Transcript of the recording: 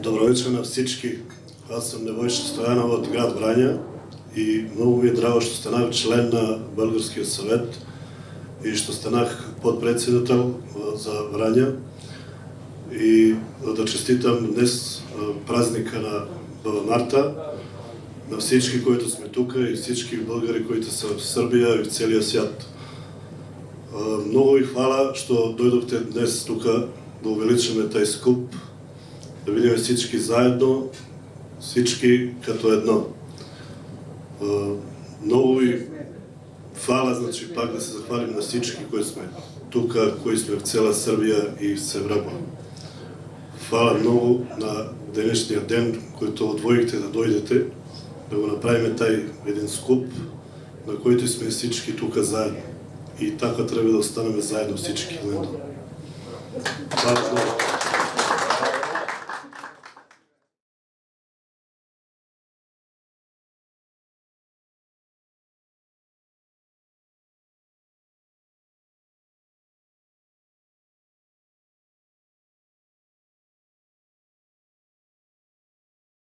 Добро вечер на всички. Аз съм Невойша Стоянова от град Врања и много ми е драго што станах член на Българския съвет и што станах подпредседател за Врања и да честитам днес празника на Баба Марта на всички, които сме тук и всички българи, които са в Сърбия и в целия свят. Много ви хвала, што дојдохте днес тука да увеличиме тај скуп, да видиме всички заедно, всички като едно. Много ви хвала, значи пак да се захвалим на всички кои сме тука, кои сме в цела Србија и в Европа. Хвала много на денешниот ден, којто одвоихте да дојдете, да го направиме тај еден скуп, на којто сме всички тука заедно. И така треба да останеме заедно всички. Хвала много.